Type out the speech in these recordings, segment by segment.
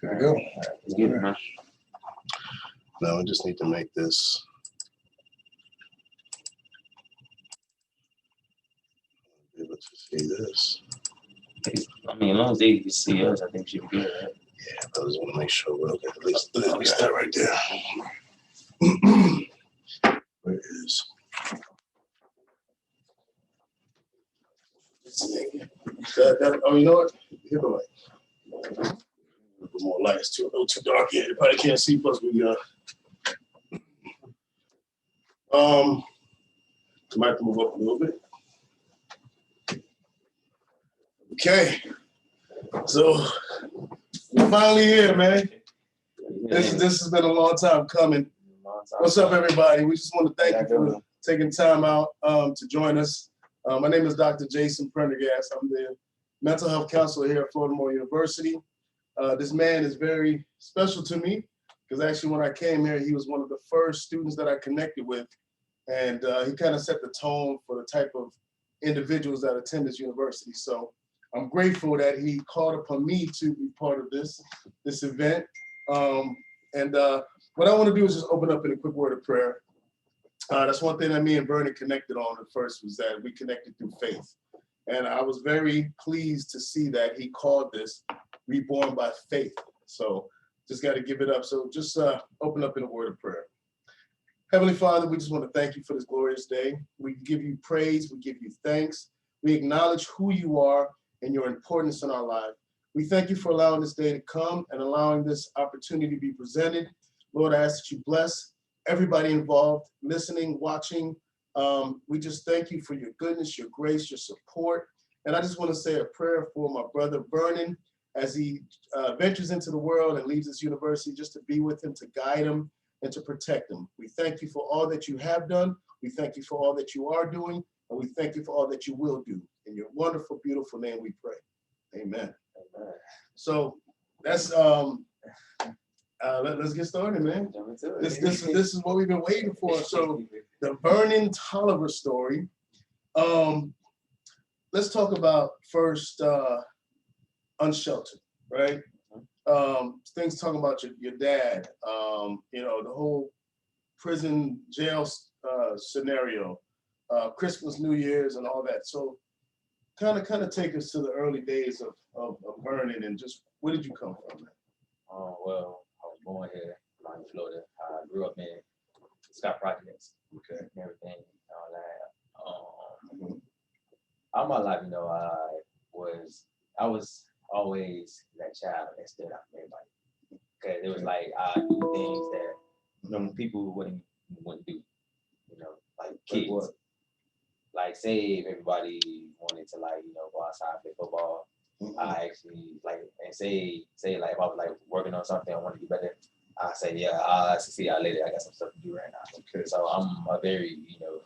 Good to go. Let's get it, man. Now we just need to make this. Be able to see this. I mean, as long as they can see us, I think we should be good. Right? Yeah, but I just want to make sure we're okay. At least that right there. Where is? Oh, you know what? Here the light. Put more lights too. A little too dark here. You probably can't see. Plus, we might have to move up a little bit. Okay. So we're finally here, man. This has been a long time coming. What's up, everybody? We just want to thank you for taking time out to join us. My name is Dr. Jason Prendergast. I'm the mental health counselor here at Florida University. This man is very special to me because actually when I came here, he was one of the first students that I connected with. And he kind of set the tone for the type of individuals that attend this university. So I'm grateful that he called upon me to be part of this event. What I want to do is just open up in a quick word of prayer. That's one thing that me and Bernie connected on at first, was that we connected through faith. And I was very pleased to see that he called this Reborn by Faith. So just got to give it up. So just open up in a word of prayer. Heavenly Father, we just want to thank you for this glorious day. We give you praise. We give you thanks. We acknowledge who you are and your importance in our life. We thank you for allowing this day to come and allowing this opportunity to be presented. Lord, I ask that you bless everybody involved, listening, watching. We just thank you for your goodness, your grace, your support. And I just want to say a prayer for my brother Vernon as he ventures into the world and leaves this university, just to be with him, to guide him, and to protect him. We thank you for all that you have done. We thank you for all that you are doing. And we thank you for all that you will do. In your wonderful, beautiful name we pray. Amen. Amen. So that's let's get started, man. This is what we've been waiting for. So the Vernon Tolliver story. Let's talk about first unsheltered, right? Things talking about your dad, you know, the whole prison jail scenario, Christmas, New Year's, and all that. So kind of take us to the early days of Vernon, and just where did you come from, man? Well, I was born here in Florida. I grew up in Scott Projects. Okay. And everything, all that. All my life, you know, I was always that child that stood out from everybody. Because it was like I do things that normal people wouldn't do. You know, like kids. Like, like say if everybody wanted to, like, you know, go outside and play football. I actually like, and say like if I was like working on something, I want to do better. I say, yeah, I'll see y'all later. I got some stuff to do right now. Okay. So I'm a very, you know,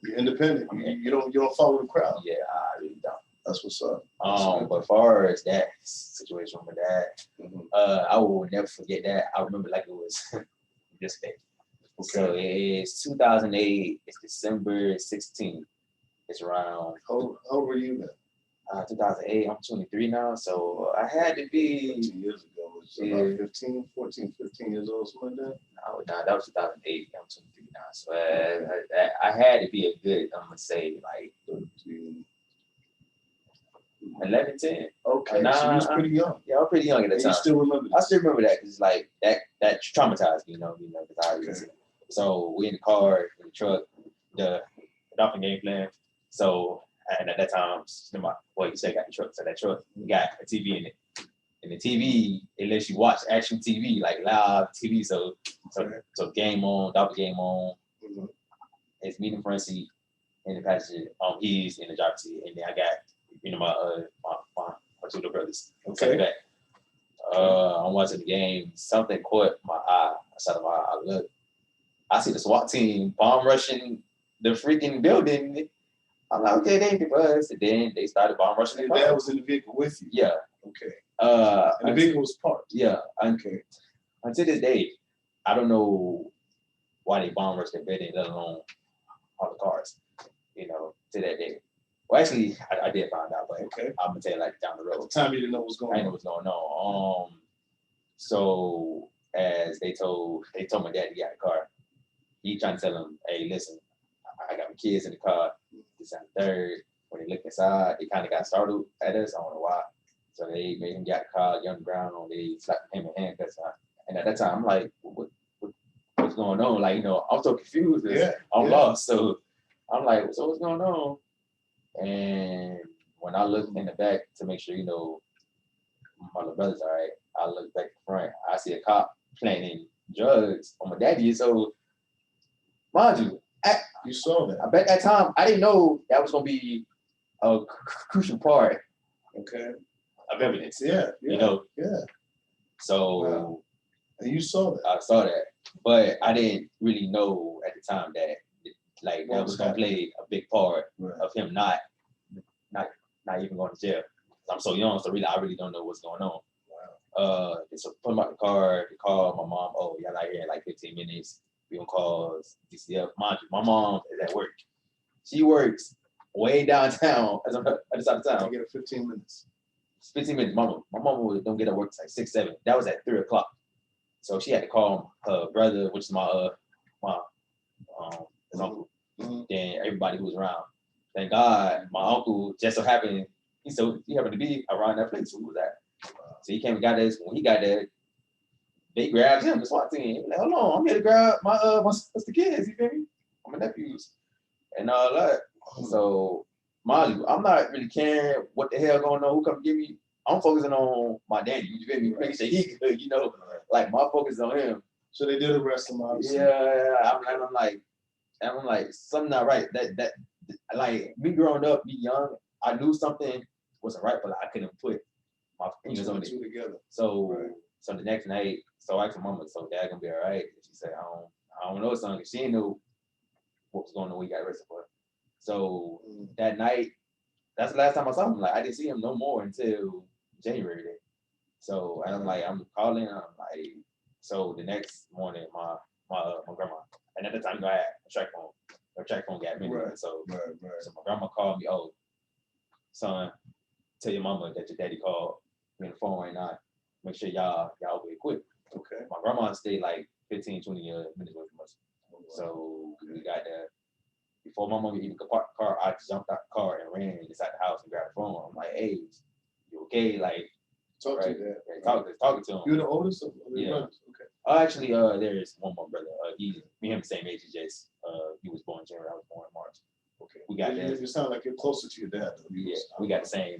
you're independent. You don't follow the crowd. Yeah, I really don't. That's what's up. But as far as that situation with my dad, I will never forget that. I remember like it was this day. Okay. So it's 2008. It's December 16th. It's around. How old were you then? 2008. I'm 23 now, so I had to be 15 years ago. Was about 15 years old, something like that? No, that was 2008. I'm 23 now, so I had to be a good, I'm gonna say like 11, 10. Okay, so you was pretty young. Yeah, I was pretty young at the time. You still remember this? I still remember that because like that traumatized me, you know, because So we in the car, in the truck, the Dolphin game plan. So and at that time, you said got the truck. So that truck got a TV in it. And the TV, it lets you watch actual TV, like live TV. So game on, Dolphin game on. It's me in the front seat, and the passenger, he's in the driver's seat, and then I got, you know, my two little brothers. Okay. I'm watching the game. Something caught my eye. Outside of my eye, I look. I see the SWAT team bomb rushing the freaking building. I'm like, okay, they ain't the bus. And then they started bomb rushing the car. Your dad was in the vehicle with you? Yeah. Okay. And the vehicle was parked? Yeah. Okay. Until this day, I don't know why they bomb rushed the building, let alone all the cars, you know, to that day. Well, actually, I did find out, but okay. I'm going to tell you like down the road. At the time you didn't know what was going on? I didn't know what's going on. So as they told my dad to get out of the car. He trying to tell him, hey, listen, I got my kids in the car. This and third. When they looked inside, they kind of got startled at us. I don't know why. So they made him get out the car, get on the ground. They slapped him in handcuffs. And at that time, I'm like, what's going on? Like, I'm so confused. I'm lost. So I'm like, so what's going on? And when I looked in the back to make sure, my little brother's all right, I look back in front. I see a cop planting drugs on my daddy. So, mind you, you saw that. I bet that time I didn't know that was gonna be a crucial part. Okay. Of evidence. Yeah. Yeah. So. Wow. And you saw that. I saw that, but I didn't really know at the time that that was gonna play a big part of him not even going to jail. I'm so young, so I really don't know what's going on. Wow. So put him out the car. They called my mom. Oh, y'all out here in like 15 minutes. We gonna call DCF. Mind you, my mom is at work. She works way downtown at the side of town. I get 15 minutes. 15 minutes. My mom don't get at work like 6, 7. That was at 3 o'clock. So she had to call her brother, which is my his uncle. Mm-hmm. Then everybody who was around. Thank God, my uncle just so happened. He happened to be around that place who was at. So he came and got this. When he got there, they grabbed him. The SWAT team. Like, hold on, I'm here to grab my the kids. You feel me? My nephews and all that. So, mind you, I'm not really caring what the hell going on. Who come get me? I'm focusing on my daddy. You feel me? Make sure he good. Like my focus is on him. So they did arrest him, obviously. Yeah, I'm like something not right. That like me growing up, me young, I knew something wasn't right, but I couldn't put my fingers on it. Two together. So so the next night, so I asked my mama, so dad gonna be all right? And she said, I don't know, son, because she didn't know what was going on when he got arrested for. So that night, that's the last time I saw him. Like I didn't see him no more until January day. So and I'm calling, I'm like, so the next morning, my grandma, and at the time I had a track phone. Her track phone got me. So my grandma called me, oh, son, tell your mama that your daddy called me on the phone right now. Make sure y'all be quick. Okay. My grandma stayed like 15, 20 minutes away from us. So we got there. Before my mom even could park the car, I jumped out the car and ran inside the house and grabbed the phone. I'm like, hey, you okay? Like, talk to you. Talking to him. You're the oldest of your brothers? Okay. Actually, there's one more brother. Me and him the same age as Jace. He was born in January. I was born in March. Okay. We got that. You sound like you're closer to your dad, though. We got the same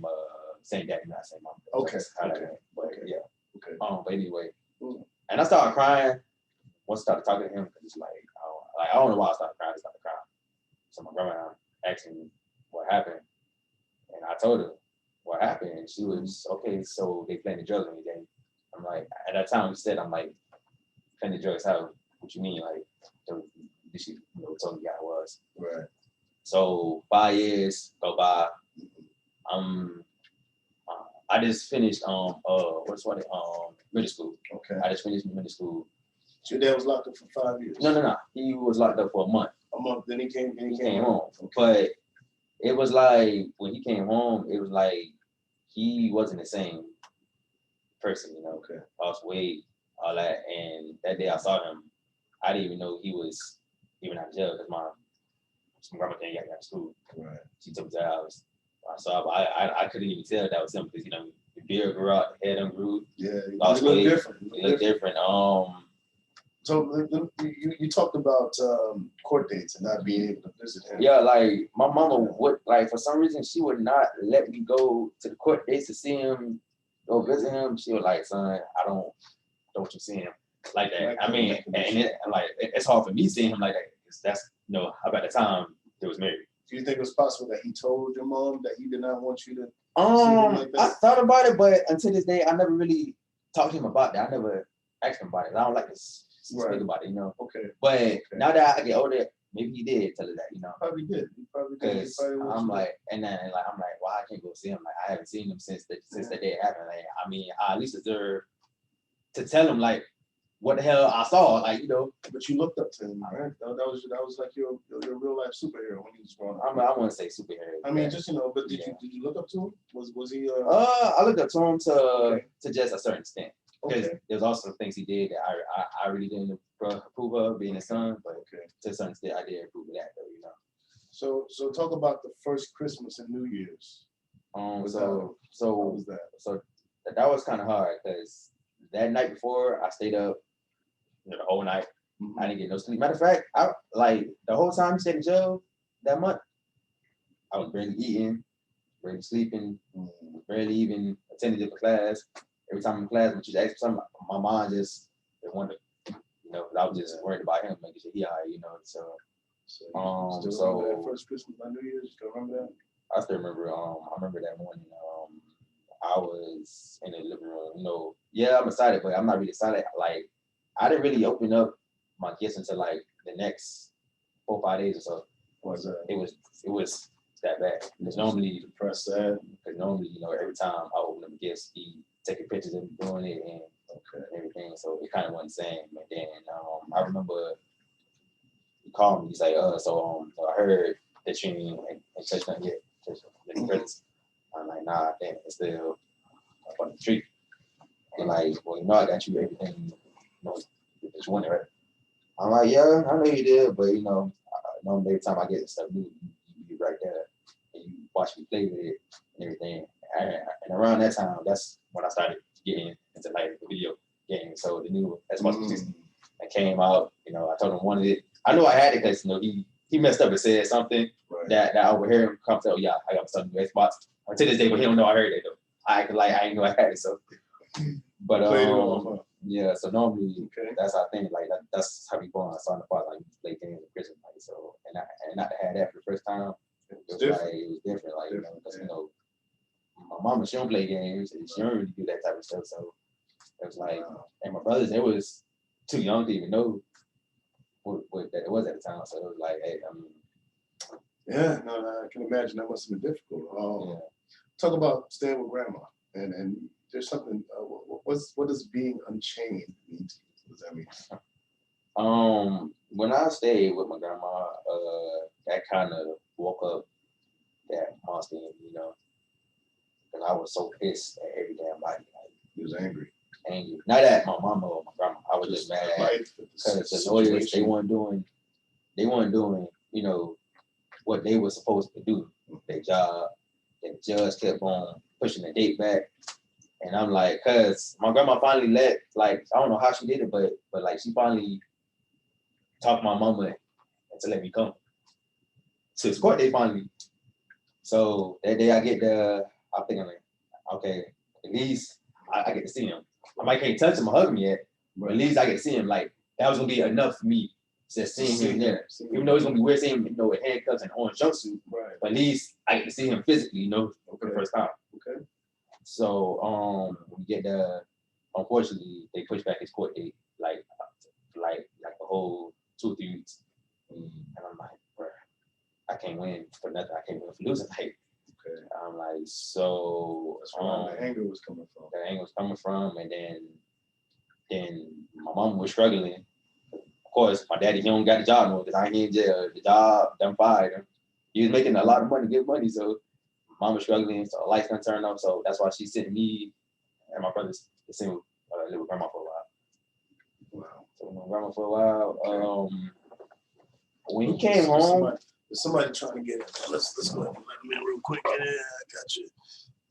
daddy, not same mom. Okay. But yeah. Okay. But anyway, and I started crying once I started talking to him because it's like I don't know why I started crying. So my grandma asked me what happened, and I told her what happened, and she was okay. So they planted drugs on me. Then I'm like, at that time we said, I'm like, planted drugs? How? What you mean? Like, she told me how it was. Right. So 5 years go by. I just finished middle school. Okay. I just finished middle school. So your dad was locked up for 5 years? No. He was locked up for a month. A month. Then he came home. Okay. But it was like when he came home, it was like he wasn't the same person, Okay. Lost weight, all that. And that day I saw him, I didn't even know he was even out of jail because my grandma can't get out of school. Right. She took me to the house. So I couldn't even tell that was him because the beard grew out, the head grew. Yeah, lost weight. Different. It looked different. So you talked about court dates and not being able to visit him. Yeah, like my mama would, like for some reason she would not let me go to the court dates to see him, go visit him. She was like, son, I don't want you see him like that. I mean, it's hard for me seeing him like that. That's about the time they was married. Do you think it was possible that he told your mom that he did not want you to see him like that? I thought about it, but until this day, I never really talked to him about that. I never asked him about it. I don't like to speak about it, Okay. But now that I get older, maybe he did tell her that, Probably did. He probably did. Because I'm like, I'm like, why I can't go see him? Like, I haven't seen him since the day it happened. Like, I mean, I at least deserve to tell him like what the hell I saw, like. But you looked up to him, right? That was like your real life superhero when he was growing up. I wouldn't say superhero. I mean, just but did you look up to him? Was he? I looked up to him to just a certain extent. Because Okay. there's also some things he did that I really didn't approve of being his son, but Okay. to some extent I did approve of that though, you know. So talk about the first Christmas and New Year's. How was that? So that was kind of hard because that night before I stayed up, you know, the whole night. Mhm. I didn't get no sleep. Matter of fact, I like the whole time he stayed in jail that month, I was barely eating, barely sleeping, barely even attending different class. Every time in class, when she asked for something, my mind just didn't want to, you know, 'cause I was just worried about him, making sure he all right, you know. So you still remember that first Christmas and New Year's? You still remember that? I still remember. I remember that morning. I was in the living room. You know, yeah, I'm excited, but I'm not really excited. Like, I didn't really open up my gifts until like the next 4 or 5 days or so. Was It was that bad. Because normally, depressed, sad? because normally, you know, every time I open up gifts, he taking pictures of me doing it and everything. So it kind of wasn't the same. And then I remember he called me. He's like, so I heard that you ain't touched nothing yet. Presents. I'm like, nah, damn, it's still up on the tree. And like, well, you know, I got you everything, you know, that you wanted, right? I'm like, yeah, I know you did, but you know, normally every time I get stuff new, you be right there and you watch me play with it and everything. And around that time, that's when I started getting into like the video game. So the new Xbox 360 that came out, you know, I told him I wanted it. I knew I had it because you know he messed up and said something that I overheard him come say, oh yeah, I got something new Xbox. To this day, but he don't know I heard it though. I acted like I didn't know I had it. So, but yeah. So normally that's how I think. Like that's how we go on Sonic Park. Like we play games in prison, like so. And not to have that for the first time, it was different. Like you know, because you know, my mama she don't play games and she don't really do that type of stuff. So it was like, and my brothers they was too young to even know what that it was at the time. So it was like, hey, yeah, no, I can imagine that must have been difficult. Talk about staying with grandma, and there's something. What does being unchained mean to you? What does that mean? When I stayed with my grandma, that kind of woke up that monster in me, you know, because I was so pissed at every damn body. Like, he was angry. Not at my mama or my grandma. I was just mad at because the lawyers they weren't doing, you know, what they were supposed to do, their job. The judge kept on pushing the date back. And I'm like, cause my grandma finally like, I don't know how she did it, but like she finally talked my mama to let me come to his court date finally. So that day I get I'm thinking like, okay, at least I get to see him. I might can't touch him or hug him yet, but at least I get to see him. Like that was gonna be enough for me just seeing him there. Even though it's gonna be weird seeing him, you know, with handcuffs and orange jumpsuit, but at least I get to see him physically, you know, for the first time. Okay. So we get unfortunately they pushed back his court date like a whole 2 or 3 weeks. And I'm like, bro, I can't win for nothing. I can't win for losing. Like, I'm like, so that's where the anger was coming from. The anger was coming from, and then my mom was struggling. Of course, my daddy he don't got the job no because I ain't in jail. The job done fired him. He was making a lot of money, good money, so mom was struggling, so the lights gonna turn off. So that's why she sent me and my brothers to sing live with grandma for a while. Wow. So with my grandma for a while. When he came home, there's somebody trying to get in. Let's go ahead and let him in real quick. Yeah, I got you.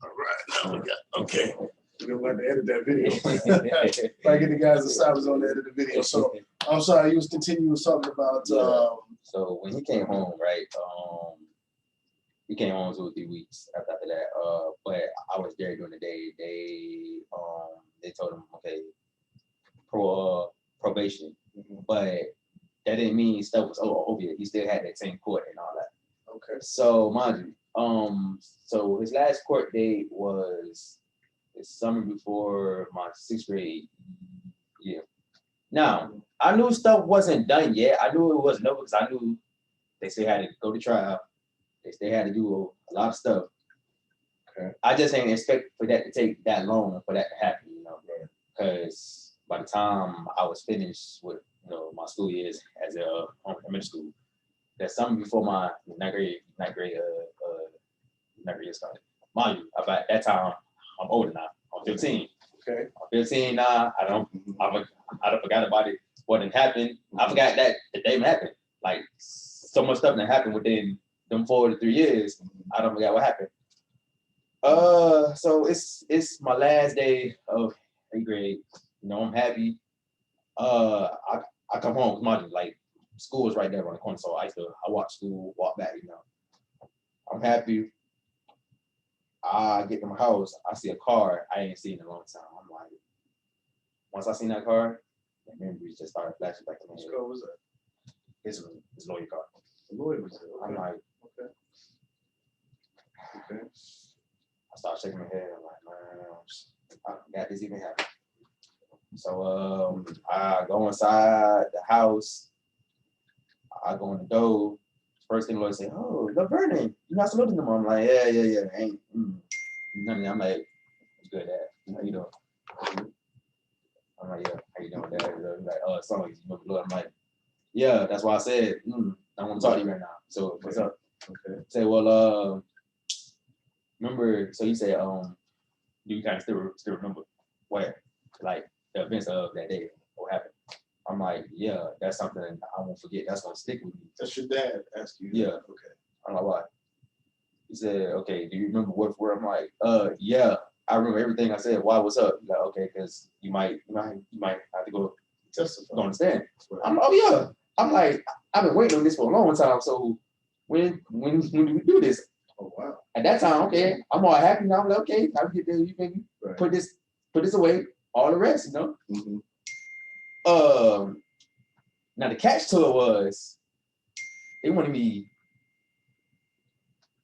All right, now we got okay. We're gonna have to edit that video. If I get the guys aside, was on to edit the video. So I'm sorry, you was talking about. So when he came home, right? He came home 2 or 3 weeks after that. But I was there during the day. They told him, okay, probation, but that didn't mean stuff was over yet. He still had that same court and all that. Okay. So mind you, so his last court date was the summer before my 6th grade year. Now I knew stuff wasn't done yet. I knew it wasn't over because I knew they still had to go to trial. They still had to do a lot of stuff. Okay. I just didn't expect for that to take that long for that to happen, you know, because by the time I was finished with, you know, my school years as a elementary school, that summer before my ninth grade year started. Mind you, about that time, I'm older now. I'm 15. Okay. I'm 15 now. I don't forgot about it. What had happened. I forgot that the day happened. Like so much stuff that happened within them 4 to 3 years. I don't forget what happened. So it's my last day of 8th grade. You know, I'm happy. I come home because my school is right there on the corner, so I walk to school, walk back. You know, I'm happy. I get to my house, I see a car I ain't seen in a long time. I'm like, once I seen that car, the memories just started flashing back to me. Which car was that? It's lawyer car. The lawyer was there. I'm like, Okay. I start shaking my head. I'm like, man, I forgot this even happened. So I go inside the house. I go in the door. First thing the lawyer say, "Oh, the burning. You're not saluting them." I'm like, yeah. Ain't nothing. I'm like, "What's good, Dad? How you doing?" I'm like, "Yeah, how you doing, Dad?" He's like, "Oh, sorry, you know the Lord." I'm like, "Yeah, that's why I said I want to talk to you right now." So what's up? Okay. Say, well, remember? So you say, do you kind of still remember where, like the events of that day, what happened? I'm like, yeah, that's something I won't forget. That's gonna stick with me. That's your dad asked you. Yeah. Okay. I'm like, why? He said, okay, do you remember word for word? I'm like, yeah, I remember everything I said. Why? What's up? He's like, okay, because you might have to go Testify. don't understand. Right. I'm like, oh yeah. I'm like, I've been waiting on this for a long time. So when do we do this? Oh wow. At that time, okay, I'm all happy now. I'm like, okay, I'll get there. You maybe put this away. All the rest, you know. Mm-hmm. Now the catch to it was they wanted me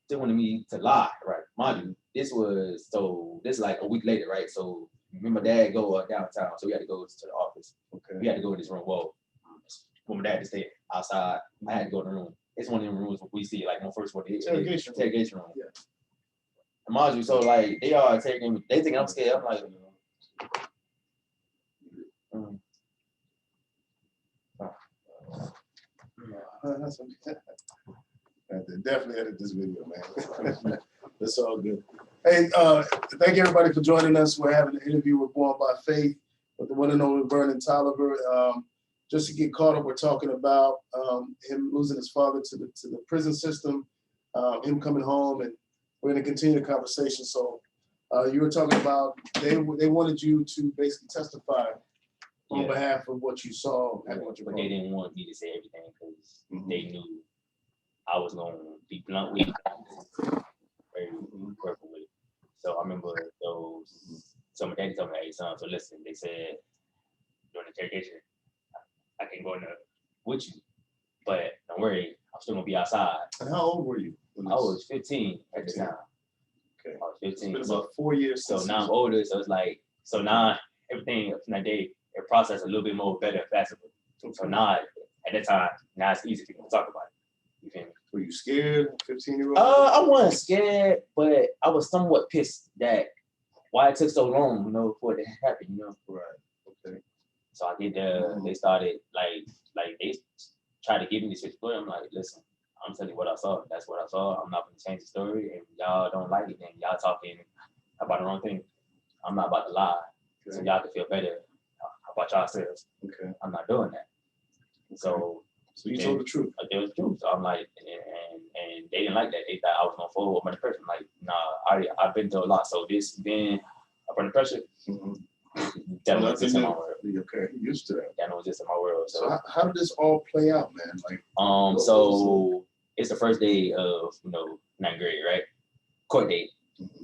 to lie, right? Mind you, this like a week later, right? So remember Dad go downtown, so we had to go to the office. Okay. We had to go in this room. Well, when my dad just stayed outside, I had to go in the room. It's one of them rooms we see like when first interrogation room. Yeah. And mind you, so like they are taking me, they think I'm scared. I'm like, That's okay. Definitely edit this video, man. That's all good. Hey, thank everybody for joining us. We're having an interview with Born by Faith with the one and only Vernon Tolliver. Just to get caught up, we're talking about him losing his father to the prison system, him coming home, and we're going to continue the conversation. So you were talking about they wanted you to basically testify on behalf of what you saw. But they didn't want me to say everything because they knew I was going to be blunt with it, very careful with it. So I remember so my daddy told me, hey, son, so listen, they said during the interrogation, I can go in there with you, but don't worry, I'm still going to be outside. And how old were you? I was 15 at the time. Okay. I was 15. It's been about 4 years. So now I'm older, so it's like, so now everything from that day, it processed a little bit more better, faster. Okay. So now, at that time, now it's easy for me to talk about it. You feel me? Were you scared, 15-year-old? I wasn't scared, but I was somewhat pissed that why it took so long, for it to happen, Right. Okay. So I get there, they started like they tried to give me this story. I'm like, listen, I'm telling you what I saw. That's what I saw. I'm not gonna change the story. And y'all don't like it, then y'all talking about the wrong thing. I'm not about to lie. Okay. So y'all can feel better about yourselves. Okay. I'm not doing that. Okay. So you told the truth. I told the truth. So I'm like, and they didn't like that. They thought I was gonna fall under pressure. I'm like, nah, I've been through a lot. So this being up under pressure, that don't exist in my world. Okay, you used to that. That don't exist in my world. So how did this all play out, man? Like, so it's the first day of 9th grade, right? Court date.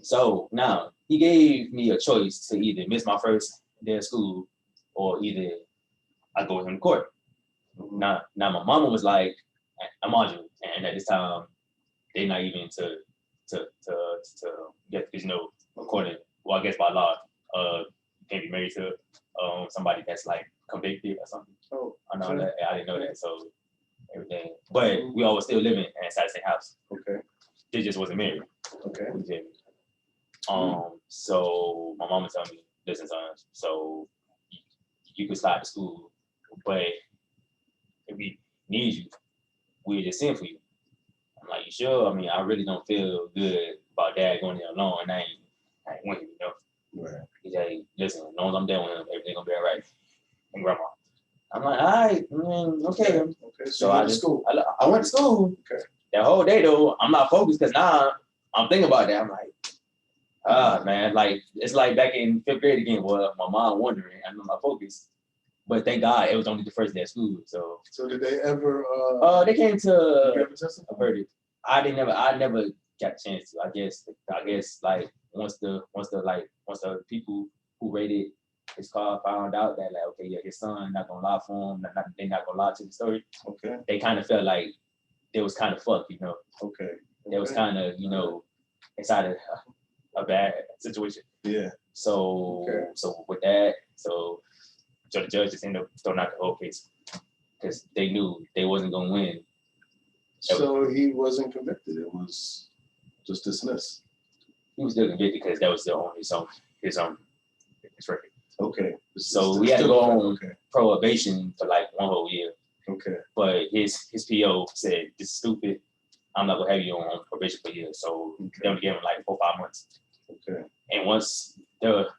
So now he gave me a choice to either miss my first day of school or either I go with him to court. Now my mama was like, I'm on you, and at this time they're not even to get, because according, well, I guess by law, you can't be married to somebody that's like convicted or something. Oh, I know that. I didn't know that. So everything, but we all was still living inside the same house. Okay, they just wasn't married. Okay. So my mama told me, listen, son, so you could start the school, but if we need you, we'll just send for you. I'm like, you sure? I mean, I really don't feel good about Dad going there alone, and I ain't winning, Right. He's like, listen, as long as I'm there with him, everything gonna be all right. And grandma. I'm like, all right, okay. Okay. So I just school. I went to school. Okay. That whole day though, I'm not focused because now I'm thinking about that. I'm like, man, like it's like back in 5th grade again. Well, my mom wondering, I'm not focused. But thank God it was only the first day of school. So did they ever? they came to you ever testify? a verdict. I never got a chance to. I guess like once the people who rated his car found out that like, okay, yeah, his son not gonna lie for him, they not gonna lie to the story. Okay. They kind of felt like it was kind of fucked, you know. Okay. It was kind of, you know, inside a bad situation. Yeah. So with that, so the judge just ended up throwing out the whole case because they knew they wasn't gonna win. So he wasn't convicted. It was just dismissed. He was still convicted because that was the only his record. Okay. So we had to go on probation for like 1 whole year. Okay. But his PO said, "This is stupid. I'm not gonna have you on probation for a year." So they only gave him like 4 or 5 months. Okay. And once the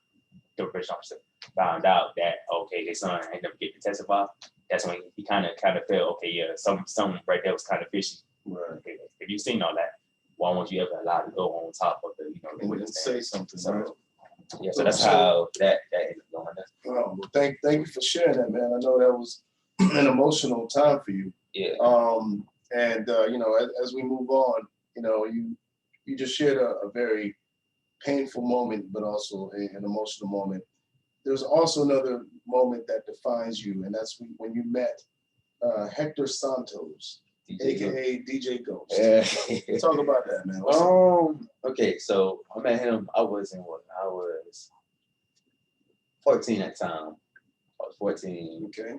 probation officer found out that okay, his son ain't never get to testify, that's when he kind of felt okay, yeah, some right there was kind of fishy. Right. If you've seen all that, why won't you ever allow to go on top of the the witness say something? So, right. Yeah, so that's how that ended up going. Well, thank you for sharing that, man. I know that was an emotional time for you. Yeah. And you know, as we move on, you know, you just shared a very painful moment, but also an emotional moment. There's also another moment that defines you, and that's when you met Hector Santos, aka DJ Ghost. Yeah. Talk about that, man. Okay, so I met him. I was 14 at the time. I was 14. Okay.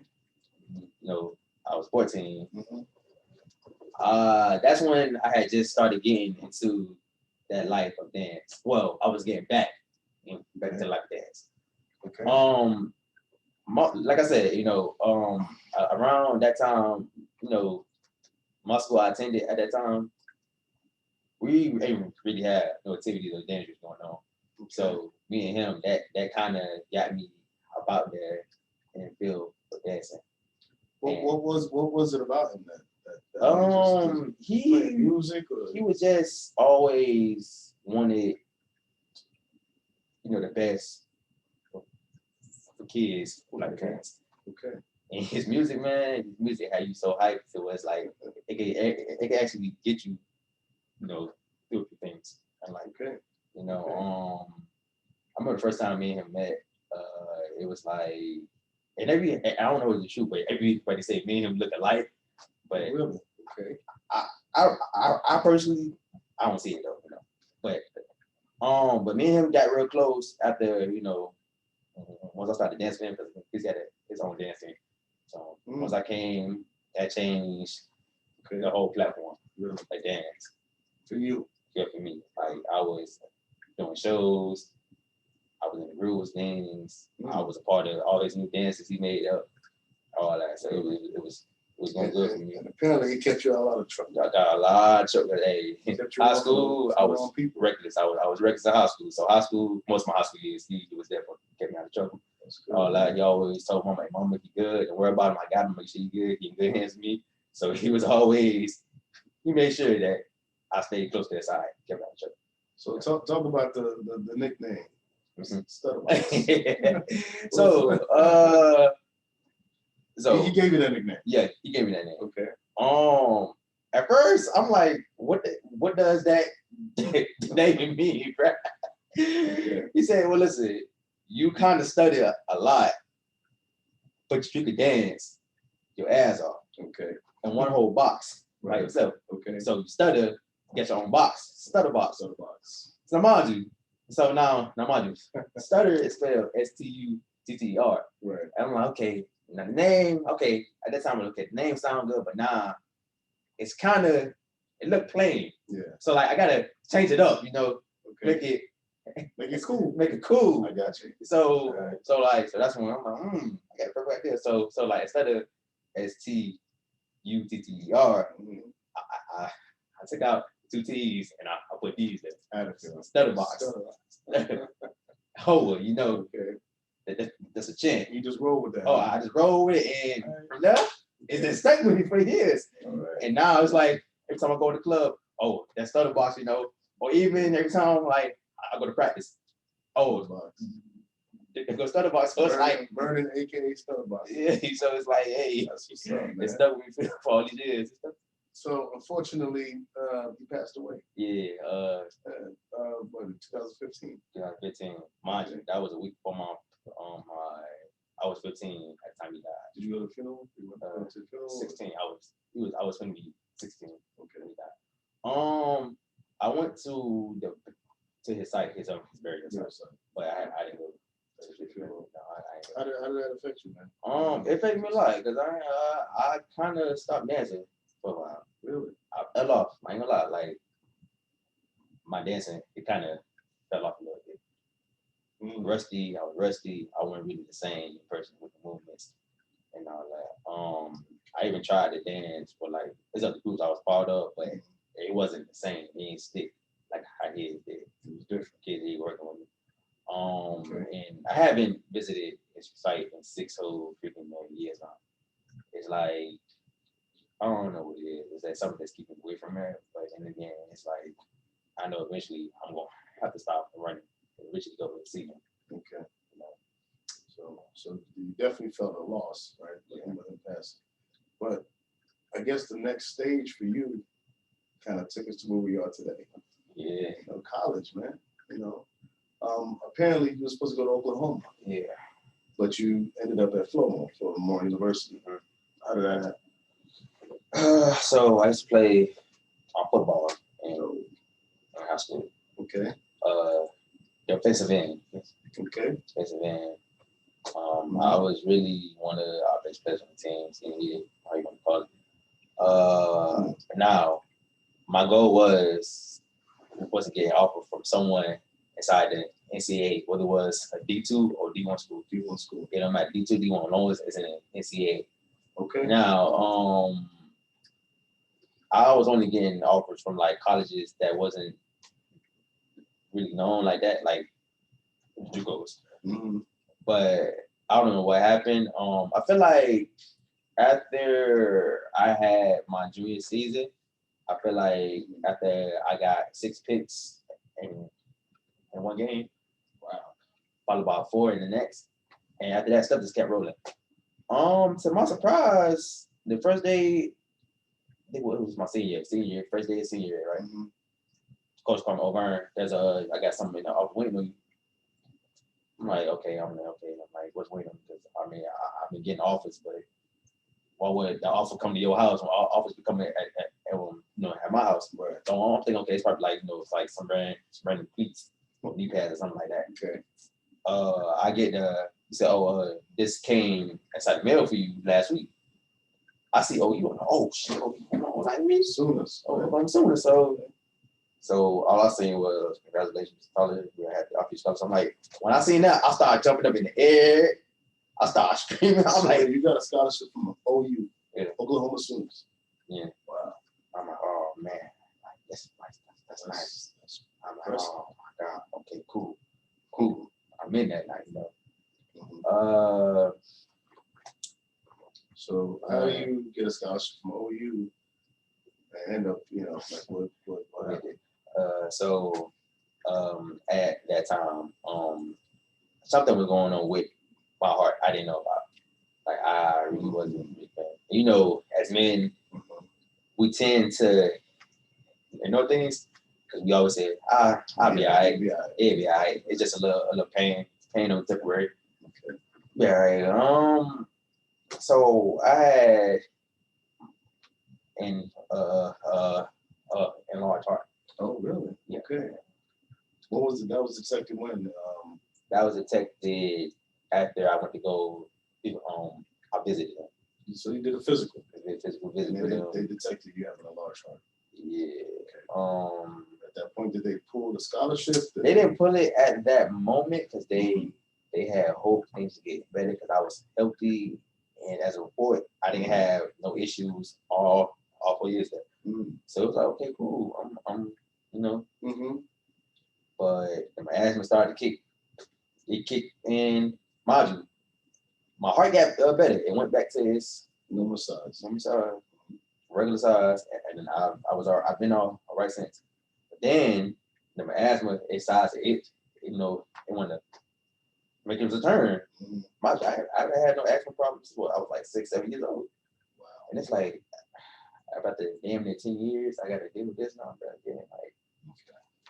No, I was 14. Mm-hmm. That's when I had just started getting into that life of dance. Well, I was getting back to life of dance. Okay. Like I said, you know, around that time, you know, my school I attended at that time, we didn't really have no activities or dances going on. Okay. So me and him, that kind of got me about there and feel for dancing. What was it about him that he music or? He was just always wanted, you know, the best for kids who like to dance. Okay. And his music, man, had you so hyped. So it's like it can actually get you, you know, through a few things. And like, you know, I remember the first time me and him met. It was like, and I don't know if it's true, but everybody say me and him look alike. But really, okay. I personally, I don't see it though, you know. But me and him got real close after, you know, once I started dancing because he's got his own dancing. So once I came, that changed the whole platform. Really? Like dance. For you? Yeah, for me. Like I was doing shows, I was in the grooves things, I was a part of all these new dances he made up, all that. So it was going good for me. And apparently he kept you out of a lot of trouble. I got a lot of trouble. Hey, high school, I was reckless. I was reckless in high school. So high school, most of my high school years, he was there for kept me out of trouble. All that. He always told mama, hey, mama, he good. Don't worry about him. I got him. Make sure he good. He in good hands with me. So he made sure that I stayed close to his side, kept me out of trouble. So talk about the nickname. So he gave you that nickname. Yeah, he gave me that name. Okay. At first I'm like, what does that name mean, right? Okay. He said, well, listen, you kind of study a lot, but you could dance your ass off. Okay. In one whole box by yourself. Okay. So you stutter, get your own box, stutter box. So mind you, stutter is spelled Stutter. Right. And I'm like, okay, now the name, okay, at that time, okay, the name sound good, but nah, it's kind of, it looked plain. Yeah. So like, I gotta change it up, you know, make it cool. Make it cool. I got you. So that's when I'm like, I got it right there. So like, instead of Stutter, I took out 2 T's and I put these there. Stutter box. Oh, well, you know, Okay. that's a chant. You just roll with that. Oh, I just roll with it, and from there, it's been stuck with me for years. All right. And now it's like every time I go to the club, oh, that stutter box, you know, or even every time like I go to practice, oh, they go stutter box. So it's like Burning, aka stutter box. yeah. So it's like, hey, That's what's up, man. it's stuck with me for all these years. So unfortunately, he passed away. Yeah, What, in 2015? 15. Mind you, that was a week before I was 15 at the time he died. Did you go to the funeral? You went to the funeral? 16. I was going to be 16 Okay. when he died. I went to his site, his burial site, but I didn't go to the funeral. No, How did that affect you, man? it affected me a lot because I kind of stopped dancing for a while. Really? I fell off. I ain't gonna lie. Like my dancing, it kind of fell off a little bit. Rusty. I was rusty. I wasn't really the same person with the movements and all that. I even tried to dance for like there's other groups I was part of, but it wasn't the same. It didn't stick like how his did. It was different. Kids he working with me. And I haven't visited his site in 6 whole freaking years now. It's like I don't know what it is. Is that something that's keeping me away from her? But then again, it's like I know eventually I'm gonna have to stop running and eventually go and see him. Okay. You know. So you definitely felt a loss, right? Yeah. But I guess the next stage for you kind of took us to where we are today. Yeah. You know, college, man. You know. Apparently you were supposed to go to Oklahoma. Yeah. But you ended up at Florida University. How did that happen? So I used to play football in high school. Okay. Defensive end. Okay. Defensive end. I was really one of the offensive players on the teams. How you want to call it? Now, my goal was to get an offer from someone inside the NCAA, whether it was a D2 or D1 school. D1 school. You know, I'm at D2, D1, as long as it's in the NCAA. Okay. Now, I was only getting offers from like colleges that wasn't really known like that, like JUCOs. But I don't know what happened. I feel like after I had my junior season, I feel like after I got 6 picks in one game, followed by 4 in the next, and after that stuff just kept rolling. To my surprise, the first day, I think it was my first day of senior year, right? Coach called me over. I got something in the office waiting on you. I'm like, okay. I'm like, what's waiting on me? Because I mean, I've been getting offers, but why would the offer come to your house when offers be coming at my house? So I'm thinking, okay, it's probably like, it's like some random cleats or knee pads or something like that. Okay. I get he said, this came inside the mail for you last week. I see OU. Shit, OU. Like me? Sooners. I'm Sooners. So all I seen was congratulations, college. We're happy off your stuff. So I'm like, when I seen that, I started jumping up in the air. I started screaming. I'm like, you got a scholarship from OU, Oklahoma Sooners. Yeah. Wow. I'm like, oh man, that's nice. I'm like, oh my God. Okay, cool. I'm in that night, So how do you get a scholarship from OU and end up, like what happened? At that time, something was going on with my heart I didn't know about. Like I really wasn't really fan. As men, we tend to ignore things because we always say, I'll be all right. It'll be all right. It's just a little pain on temporary. Okay. Yeah, all right. So I had enlarged heart. Oh, really? Yeah. Okay. What was it? That was detected when? That was detected after I went to go. I visited them. So you did a physical. Physical visit with them. They detected you having a large heart. Yeah. Okay. At that point, did they pull the scholarship? They didn't pull it at that moment because they had hope things to get better because I was healthy, and as a report, I didn't have no issues all 4 years there. So it was like, okay, cool. I'm. But my asthma started to kick. it kicked in. Mind you, my heart got better. It went back to its normal size, regular size, and then I've been all right since. But then my asthma, it sized it, you know, it wanted to make it return. I haven't had no asthma problems. Well, I was like 6, 7 years old. Wow. And it's like about the damn near 10 years, I got to deal with this now. Again, like,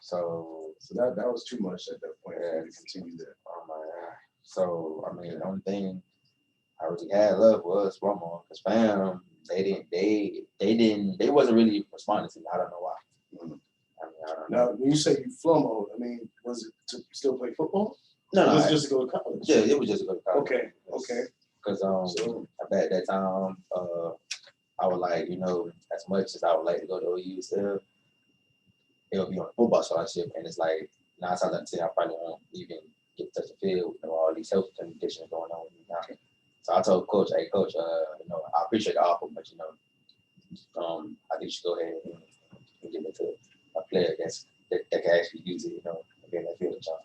so that was too much at that point. Yeah, to continue that. Oh my God. So I mean, the only thing I really had love was Romo, because fam, they wasn't really responding to me. I don't know why. I mean, I don't know. Now, when you say you FLOMO, I mean, was it to still play football? No, it was just to go to college. Yeah, it was just to go to college. Okay. Because at that time, I would like, you know, as much as I would like to go to OU still, it would be on a football scholarship, and it's like 9 times out of 10, I probably won't even get to touch the field. You know, all these health conditions going on with me now. So I told coach, hey coach, you know, I appreciate the offer, but you know, I think you should go ahead and give it to a player that can actually use it, you know, and get that field job.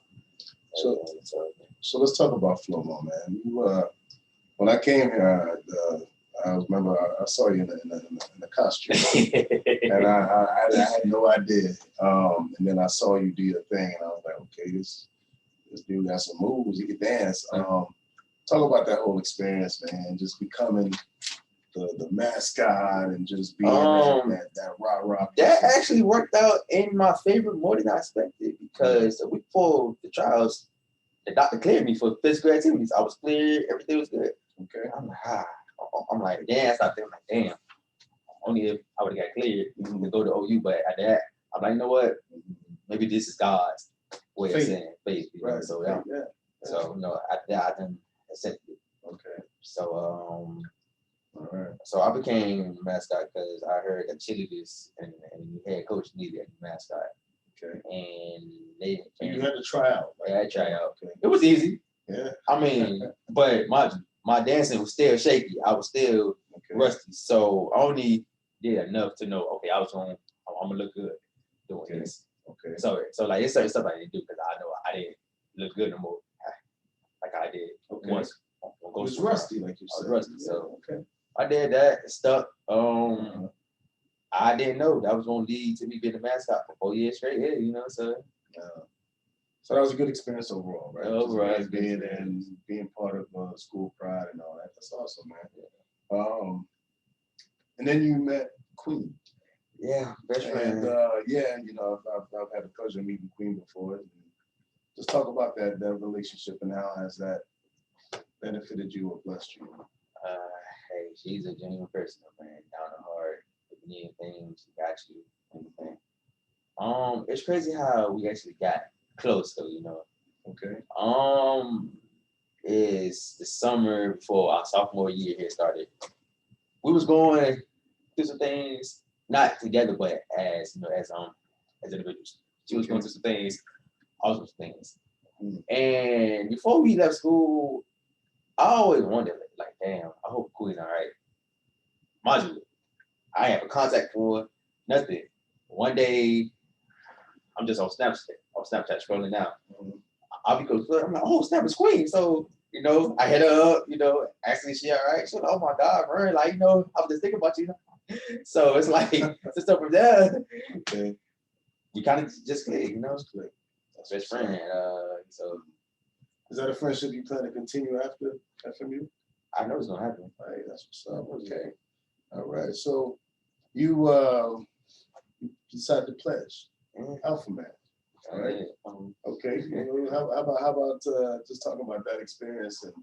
So let's talk about FLOMO, man. You, when I came here, I remember I saw you in the costume, and I had no idea. And then I saw you do your thing, and I was like, okay, this dude got some moves. He can dance. Talk about that whole experience, man. Just becoming the mascot and just being that rah-rah. That actually worked out in my favor more than I expected, because a week before the trials, the doctor cleared me for physical activities. I was cleared. Everything was good. Okay. I'm like, damn, I stopped there. I'm like, damn. Only if I would have got cleared to go to OU, but at that, I'm like, you know what? Maybe this is God's way of saying faith. You know? So So you know, I didn't accept it. Okay. So so I became mascot because I heard that cheerleaders and the head coach needed a mascot. Okay. And you had to try out. I had to try out. Okay. It was easy. Yeah. I mean, but my dancing was still shaky. I was still rusty. So I only did enough to know, okay, I'm gonna look good doing this. Okay. So like it's certain stuff I didn't do because I know I didn't look good no more like I did once. It was rusty, like you said. I was rusty. So I did that, it stuck. I didn't know that was gonna lead to me being a mascot for 4 years straight. Yeah, you know, so that was a good experience overall, right? Overall, being part of school pride and all that. That's awesome, man. And then you met Queen. Yeah, best friend. And you know, I've had the pleasure of meeting Queen before. Just talk about that relationship and how has that benefited you or blessed you? Hey, she's a genuine person, man. Down the heart, if you need things, she got you. Anything. It's crazy how we actually got close, though. You know. Okay. Is the summer before our sophomore year here started. We was going through some things, not together, but as you know, as individuals. She was going through some things, I was some things. And before we left school, I always wondered, like, damn, I hope Queen all right. Mind you, I have a contact for her, nothing. One day, I'm just on Snapchat scrolling down. I'll be close to her. I'm like, oh, Snap is Queen. So, you know, I hit her up, you know, asking if she all right. She's like, oh my God, bro. Like, you know, I was just thinking about you. So it's like, just stuff from there. Okay. We kind of just click, you know, that's best friend. So is that a friendship you plan to continue after FMU? I know it's gonna happen. All right, that's what's up. Okay. All right. So you decided to pledge Alpha Man. All right. Okay. How about just talking about that experience and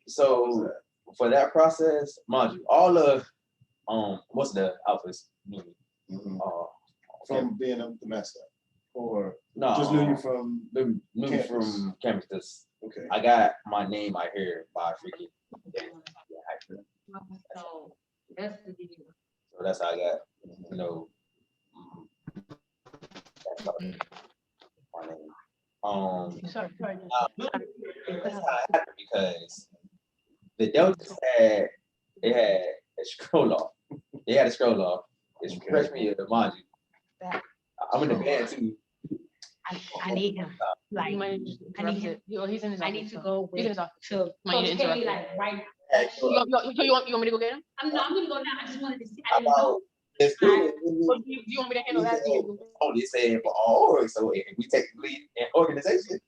so for that process, mind you, all of what's the Alphas knew me. From being the mascot, or no, just knew you from campus. From campus. Okay. I got my name out here by freaking. So that's the deal. So that's how I got, you know, that's my name. Sorry. That's how it happened because the Deltas had a scroll off. They had a scroll off. It's freshman year, mind you. I'm in the band too. I need him. Like need him. He's in his office. I need to go He's in with his office. to Mind you Coach K, interrupt like right. You want me to go get him? I'm gonna go now. I just wanted to see. How I didn't know. let's do it. Or do you want me to handle that? Only saying for all orgs, so if we take the lead in organization.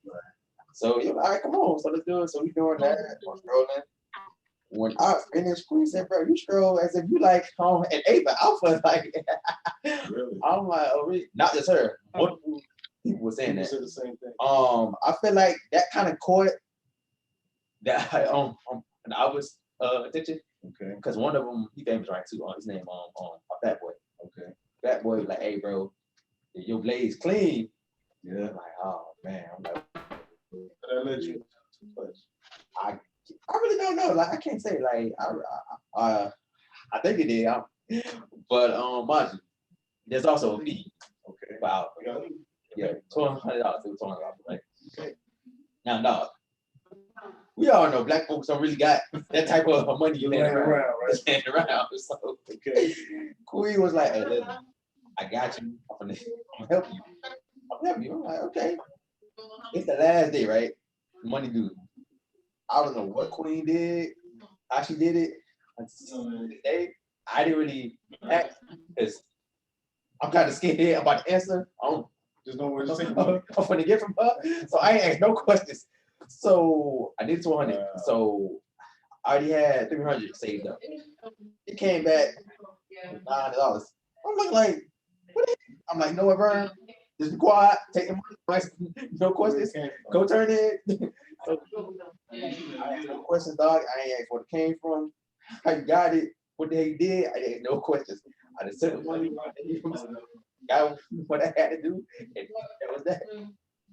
So you're like, all right, come on, so let's do it. So we doing that, we're scrolling. When I finished, Queen said, bro, you scroll as if you like at 8, but I was like, Really? I'm like, oh, really? Not just her. Multiple people were saying People that. said the same thing. I feel like that kind of caught that I was attention. Okay. Because one of them, he famous right too. His name Fat Boy. Okay. Fat Boy was like, hey bro, your blade's clean. Yeah. I'm like, oh man. I'm like, that led you to pledge. I really don't know. Like I can't say. Like I think it did. But mind you, there's also a fee. Okay. Wow. Yeah. $1,200. $200. Right. Okay. Now, dog. We all know black folks don't really got that type of money laying around, right? Laying around. So, okay. Queen was like, hey, listen, I got you. I'm gonna help you. I'm like, okay. It's the last day, right? Money due. I don't know what Queen did, how she did it. Today, I didn't really ask because I'm kind of scared about the answer. There's no way to say I'm gonna get from her, so I ain't asked no questions. So I did 200. So I already had 300 saved up. It came back $900. I'm looking like, what the heck? I'm like, no, what, bro? Just be quiet, take the money, no questions, go turn it. So, I asked no questions, dog. I ain't asked where it came from, how you got it, what the hell you did. I didn't no questions. I just sent the money, got what I had to do, and that was that.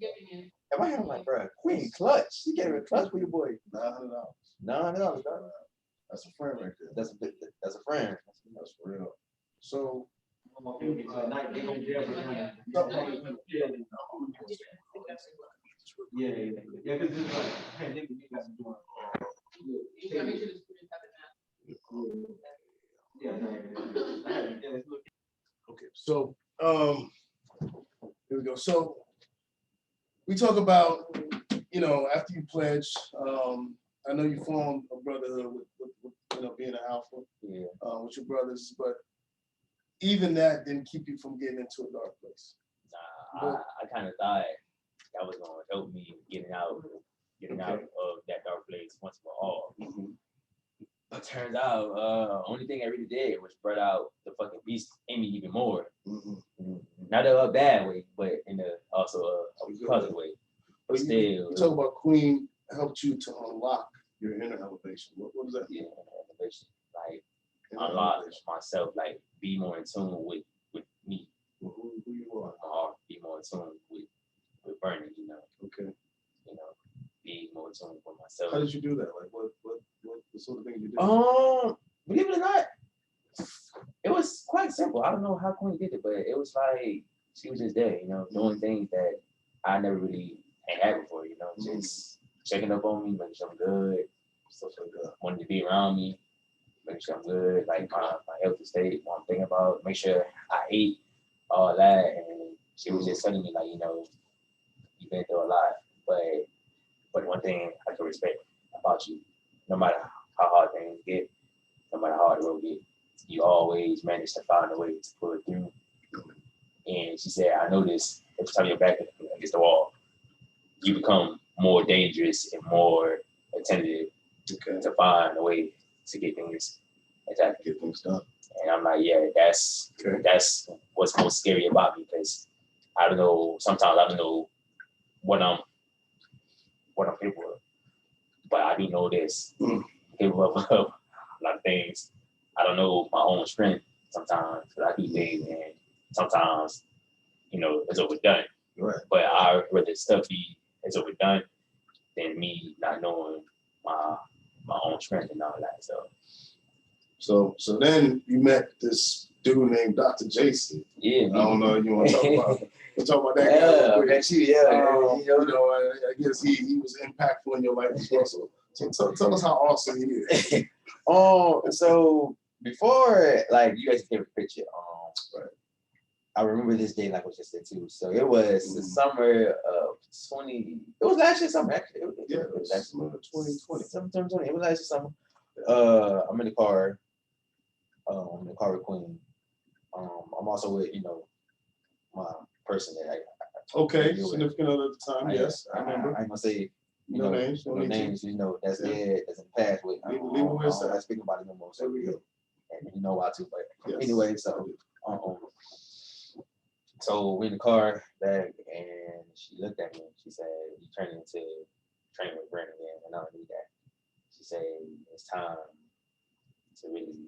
In my head, I'm like, bro, Queen clutch. She gave her a clutch for your boy. $900. $900, dog. That's a friend right there. That's a friend. That's for real. So. Okay, so here we go. So we talk about, after you pledge, I know you formed a brotherhood with being an alpha, with your brothers, but even that didn't keep you from getting into a dark place. Nah, I kind of thought that was gonna help me getting out of that dark place once for all. Mm-hmm. But turns out, only thing I really did was brought out the fucking beast in me even more. Mm-hmm. Not a bad way, but in also a positive way. But still, you talk about Queen helped you to unlock your inner elevation. What does that mean? Elevation, like unlock myself, like be more in tune with me. Who you are. Be more in tune with Bernie, Okay. Be more in tune with myself. How did you do that? Like what sort of things you did? Believe it or not, it was quite simple. I don't know how Queen did it, but it was like she was just there, doing things that I never really had before, just checking up on me, making sure I'm good, stuff like that. Wanting to be around me, making sure I'm good, like my healthy state, what I'm thinking about, make sure I ate, all that. And she was just telling me, like, you've been through a lot, but one thing I can respect about you, no matter how hard things get, no matter how hard the road get, you always manage to find a way to pull it through. And she said, I noticed every time you're back against the wall, you become more dangerous and more attentive to find a way to get things done. And I'm like, yeah, that's what's most scary about me, because I don't know, sometimes I don't know what I'm capable of. But I do know this. I'm capable of a lot of things. I don't know my own strength sometimes, because I do things and sometimes, it's overdone. Right. But I rather stuff be it's overdone than me not knowing my own strength and all that. So then you met this dude named Dr. Jason. Yeah. I don't know. You want to talk about? We'll talk about that guy. I guess he was impactful in your life as well. So tell us how awesome he is. So before, like, you guys take a picture, right. I remember this day like it was just there too. So it was the summer of 20. It was last year summer actually. It was last summer of 2020. Summer 2020. It was last year summer. I'm in the car. I'm in the car with Queen. I'm also with my person that Okay, you with. significant other at the time. Yes, I remember. I ain't gonna say No names, no names. That's dead. That's in the past. With Leave it I where it's don't at. like speaking about it no more. So There we go. and you know why too. But Yes. anyway, so so we're in the car back, and she looked at me and she said, "You turn into training with Brandon again, and I don't need that." She said, "It's time to really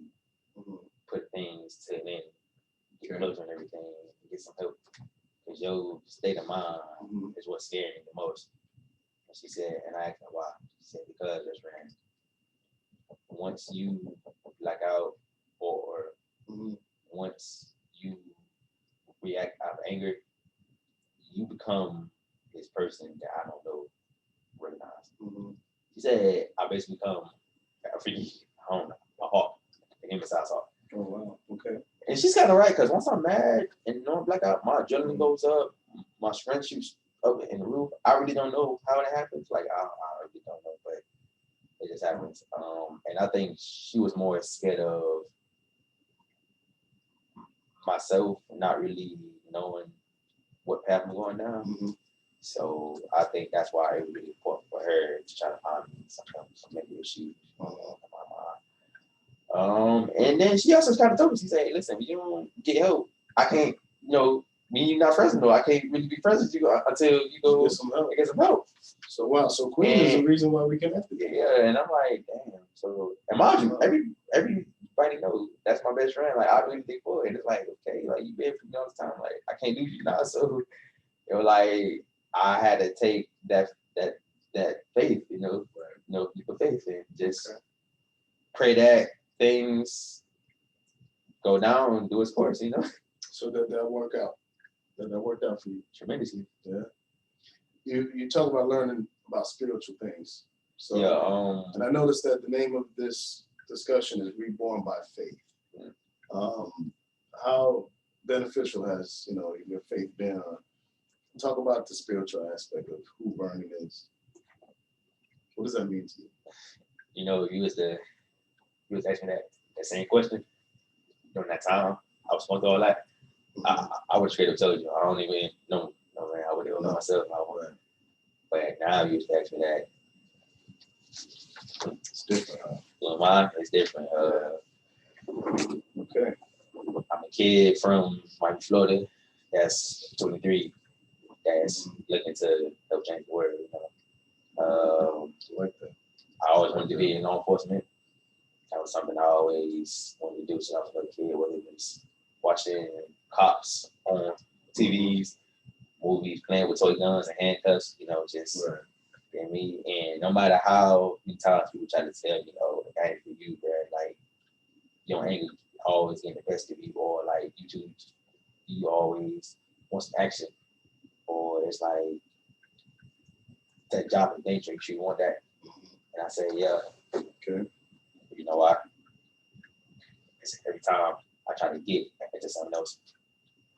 put things to an end, get closure and everything, and get some help. Because your state of mind is what's scaring me the most." And she said, and I asked her why. She said, "Because, best friend, once you black out or once you react out of anger, you become this person that I don't know, recognize." She said, "I basically become a freaky, I don't know, a hawk, an emphasized hawk." Oh wow. Okay. And she's kind of right, because once I'm mad and black out, my adrenaline goes up, my strength shoots up in the roof. I really don't know how it happens. Like I really don't know, but it just happens. And I think she was more scared of myself not really knowing what path I'm going down. So I think that's why it was really important for her to try to find some maybe issues in my mind. And then she also kind of told me, she said, "Listen, if you don't get help, I can't, me and you not friends no, I can't really be friends with you until you go Get some help. get some help." So wow. So Queen is the reason why we connected. Yeah, and I'm like, damn. So, and mind you, everybody knows that's my best friend. Like I really think for it. It's like, okay, like you been for me all this time. Like I can't lose you now. So it was like I had to take that faith, leap of faith, and just pray that things go down and do its course, So that work out. That worked out for you tremendously. Yeah. You talk about learning about spiritual things. So Yeah. and I noticed that the name of this discussion is Reborn by Faith. How beneficial has your faith been? Talk about the spiritual aspect of who Vernon is. What does that mean to you? You was asking that same question during that time. I was going through all that. I would straight up tell you, I don't even know, man. I would have know myself. But now you just ask me that. It's different. Mine is different. Okay. I'm a kid from Miami, Florida. That's 23. That's looking to help change the world. Like that. I always wanted to be in law enforcement. That was something I always wanted to do since I was a little kid, whether it was watching cops on TVs, movies, playing with toy guns and handcuffs, just being me. And no matter how many times people try to tell me, "Oh, I ain't for you, bro," like your anger always getting the best of you, or like you always want some action, or it's like that job of dangerous, you want that. And I say, yeah. Okay. You know why? Because every time I try to get into something else,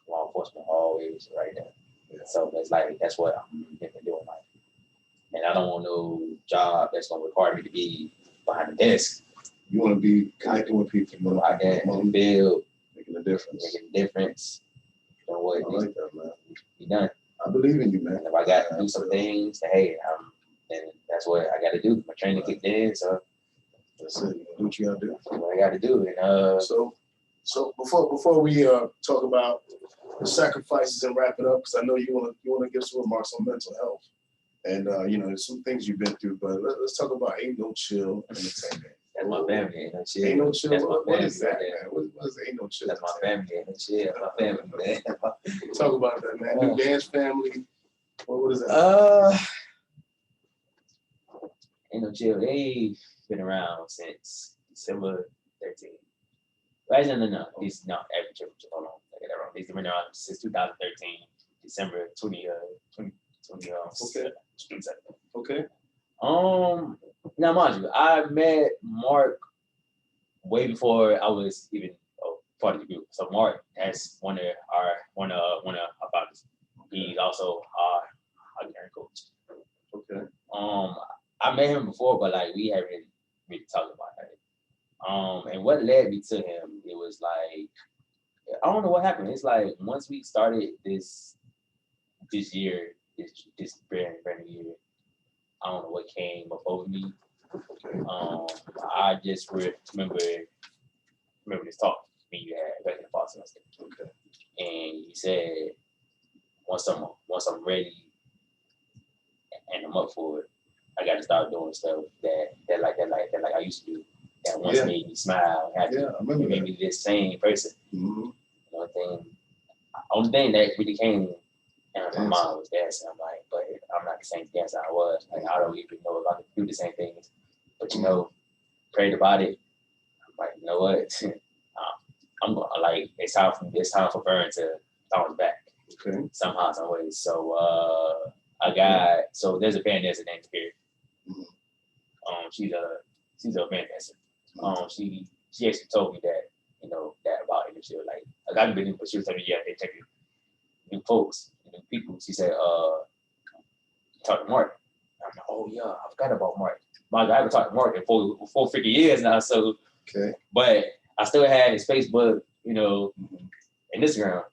law enforcement always right there. Yeah. So it's like that's what I'm doing in life. And I don't want no job that's gonna require me to be behind the desk. You want to be connecting with people. Like that and build, making a difference. You know what? I like that, man. Be done. I believe in you, man. And if I got to do some things, hey, then that's what I got to do. My training kicked in, so that's it. Do what you gotta do. That's what I got to do. And so before we talk about the sacrifices and wrap it up, because I know you wanna give some remarks on mental health, and there's some things you've been through, but let's talk about Ain't No Chill Entertainment. That's my family. Ain't no chill. Ain't No Chill. That's my What is family, that, man. man? What is Ain't No Chill? That's my family. Ain't no chill. My family, man. Talk about that, man. New dance family. What is that? Ain't No Chill. They've been around since December 13th. Right? No. These no every trip. Hold on. I get that wrong. These have been around since 2013, December 2020. Okay. Now mind you, I met Mark way before I was even part of the group. So Mark, that's one of our founders. He's also our current coach. Okay. I met him before, but like we haven't really talked about it. And what led me to him, it was like I don't know what happened. It's like once we started this year, this brand new year, I don't know what came up over me. Okay. I just remember this talk me you had back in the fall semester. Okay. And you said once I'm ready and I'm up for it, I got to start doing stuff that I used to do. That once made me smile, happy. Yeah, I remember made me this same person. Mm-hmm. You know, only thing that really came in my mind was dancing. I'm like, but I'm not the same dancer I was. Like I don't even know if I can do the same things. But you know, prayed about it. I'm like, you know what? I'm going like it's time for Vern to bounce back. Okay. Somehow, some way. So so there's a band dancer named Spirit. Mm-hmm. She's a band dancer. She actually told me that, you know, that about it. She was like I've been in, but she was telling me, yeah, they take new folks, new people. She said, talk to Mark. I'm like, oh yeah, I forgot about Mark. I haven't talked to Mark in four freaking years now. So, okay. But I still had his Facebook, you know, and Instagram.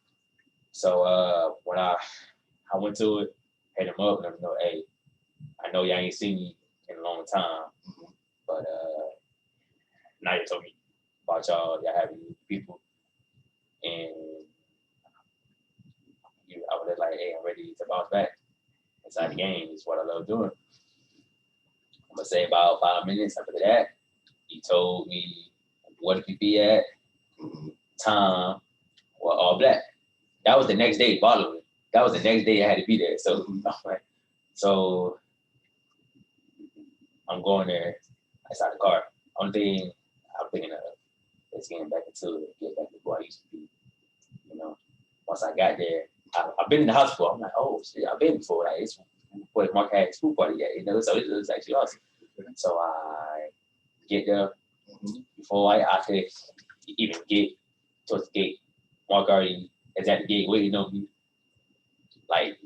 So when I went to it, hit him up and let him know, hey, I know y'all ain't seen me in a long time, but now you told me about y'all having new people, and I was like, hey, I'm ready to bounce back inside the game. Is what I love doing. I'm gonna say about 5 minutes after that, he told me what to be at, time, well, all black. That was the next day following. That was the next day I had to be there. So I'm going there. I start the car. Only thing I'm thinking of is getting back into it, get back to who I used to be. You know, once I got there, I've been in the house before. I'm like, oh shit, I've been before. Like it's what Mark had his school party at, you know. So it was actually awesome. So I get there before I could even get towards the gate. Mark already is at the gate waiting on me. Like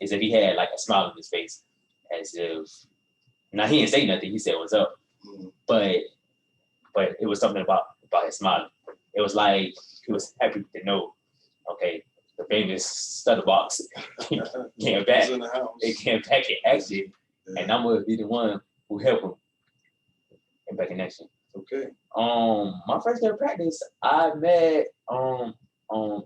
as if he had like a smile on his face, as if now he didn't say nothing. He said what's up, but it was something about his smile. It was like he was happy to know. Okay, the famous stutter box came back. It came back in action, and I'm gonna be the one who helped him get back in action. Okay. My first day of practice, I met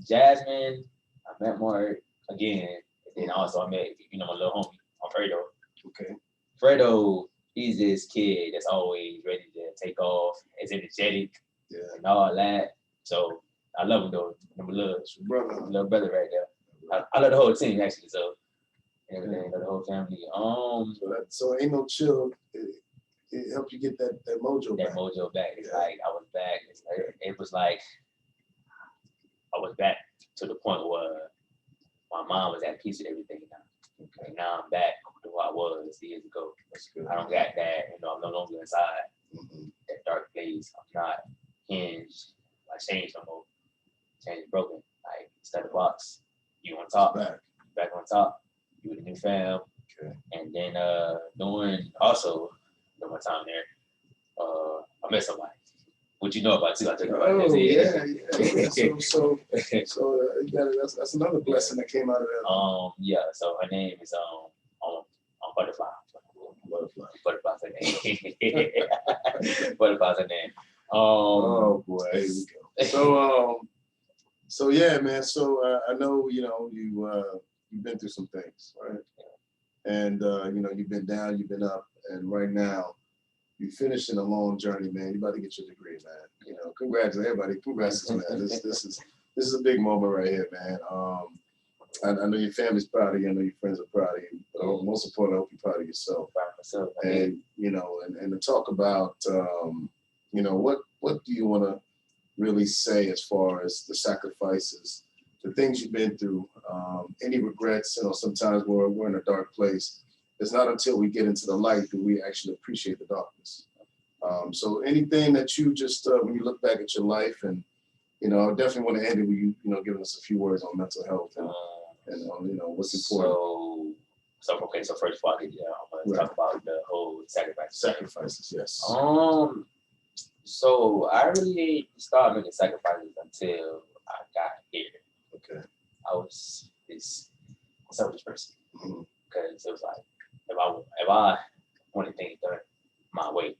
Jasmine. I met Mark again, and then also I met my little homie, Fredo. Okay. Fredo, he's this kid that's always ready to take off, is energetic, and all that. So I love him though. My little brother right there. I love the whole team actually. So and everything, the whole family. So ain't no chill. It helped you get that mojo back. That mojo back. It's like I was back. It was like I was back to the point where my mom was at peace with everything now. Okay. Now I'm back to who I was years ago. I don't got that. You know, I'm no longer inside that dark place. I'm not hinged. My chains no more. Chains broken. Like instead of box, you on top, back on top. You with a new fam. Okay. And then during my time there, I met somebody. What you know about too? I took about yeah. So that's another blessing that came out of that. Yeah. So her name is Butterfly. Butterfly's her name. Butterfly's her name. Oh boy, here we go. So yeah, man. So I know you've been through some things, right? And you've been down, you've been up, and right now you're finishing a long journey, man. You're about to get your degree, man. Congrats, everybody. Congrats, man. This is a big moment right here, man. I know your family's proud of you. I know your friends are proud of you. But most importantly, I hope you're proud of yourself. And and to talk about what do you want to really say as far as the sacrifices, the things you've been through, any regrets? Sometimes we're in a dark place. It's not until we get into the light do we actually appreciate the darkness. So anything that you just when you look back at your life and you know, I definitely want to end it with you, you know, giving us a few words on mental health and you know, what's important. So first of all, I want to talk about the whole sacrifice. Sacrifices, yes. So I really didn't start making sacrifices until I got here. Okay. I was this selfish person Mhm. because it was like if I wanted things done my way,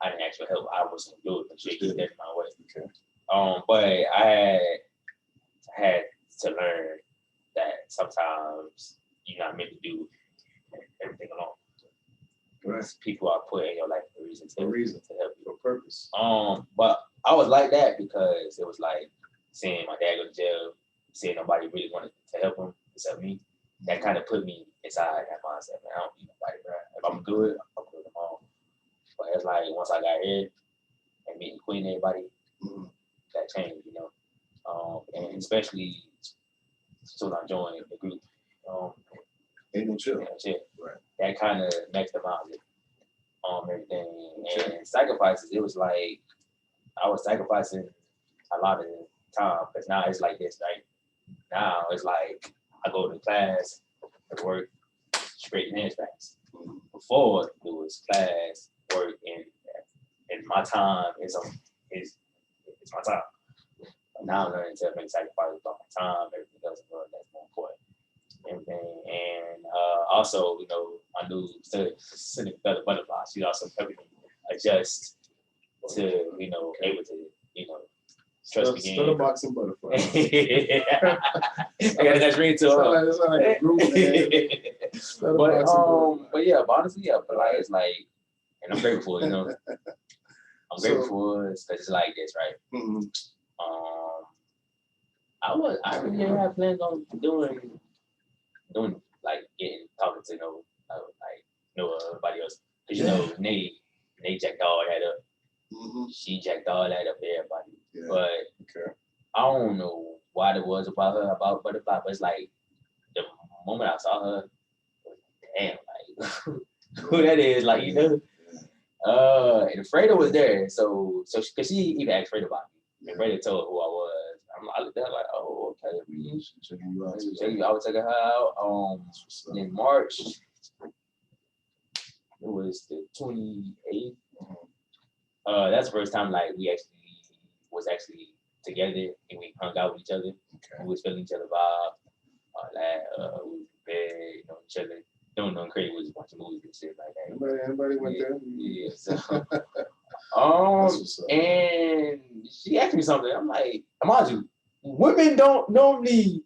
I didn't ask for help. I was gonna do it, but she did it my way. Okay. But I had to learn that sometimes you're not meant to do everything alone. Right. People are put in your life for a reason to help you. For purpose. But I was like that because it was like seeing my dad go to jail, seeing nobody really wanted to help him except me. That kind of put me inside that mindset. Man, I don't need nobody, bro. If I'm gonna do it, I'm gonna do it alone. But it's like once I got here and meeting Queen and everybody, that changed, you know. And especially soon I joined the group. Ain't no chill. Right. That kind of maximized it. Everything and sacrifices. It was like I was sacrificing a lot of time because now it's like this, right? Now it's like I go to class, work, straight hands fast. Before it was class, work, and my time is my time. But now I'm learning to make sacrifices about my time, everything else that's more important. Everything. And also, you know, I knew sitting feather butterfly, she also helped me adjust to, you know, able to, you know, trust me. Stutter boxing butterfly. I got a nice ring to her. That's like a group, man. But yeah, but honestly, yeah, but like it's like, and I'm grateful, you know. I'm grateful because it's like this, right? Mm-hmm. I really didn't have plans on doing like talking to nobody else. Cause you know, Nate jacked all that up. Mm-hmm. She jacked all that up to everybody. Yeah. But I don't know what it was about her, about Butterfly, but it's like the moment I saw her, damn, like who that is, like, you know. And Freda was there, so cause she even asked Freda about me. And Freda told her who I was. I looked at her like, oh, okay. Checking you out. I was checking her out. In March, it was the 28th. That's the first time like we was together and we hung out with each other. Okay. We was feeling each other vibe. We was in bed, you know, chilling. Doing nothing crazy, was watching movies and shit like that. Anybody went there? Yeah. So, and she asked me something. I'm like, mind you, women don't normally.